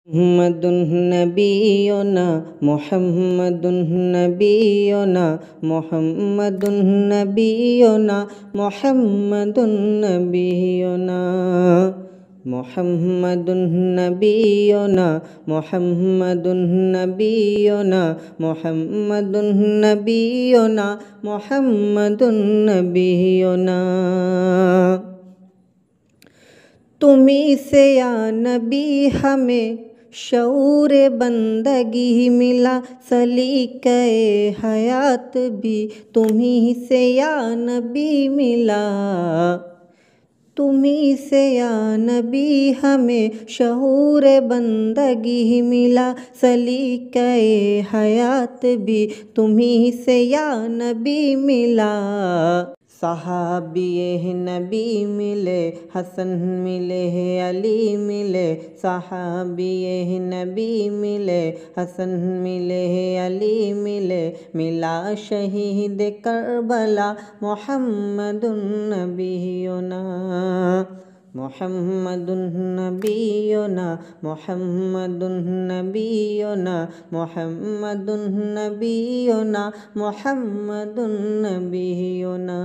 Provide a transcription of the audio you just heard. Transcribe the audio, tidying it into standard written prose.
মুহাম্মাদুন নবিয়ুনা মুহাম্মাদুন নবিয়ুনা মুহাম্মাদুন নবিয়ুনা মুহাম্মাদুন নবিয়ুনা মুহাম্মাদুন নবিয়ুনা মুহাম্মাদুন নবিয়ুনা মুহাম্মাদুন নবিয়ুনা মুহাম্মাদুন নবিয়ুনা तुम्ही से या नबी हमें शऊर बंदगी मिला सलीक़े हयात भी तुम्ही से या नबी मिला तुम्ही से या नबी हमें शऊर बंदगी मिला सलीक़े हयात भी तुम्ही से या नबी मिला सहाबिए नबी मिले हसन मिले अली मिले सहाबिए नबी मिले हसन मिले अली मिले मिला शहीद करबला मुहम्मदुन नबियुना मुहम्मदुन नबियुना मुहम्मदुन नबियुना मुहम्मदुन नबियुना मुहम्मदुन नबियुना।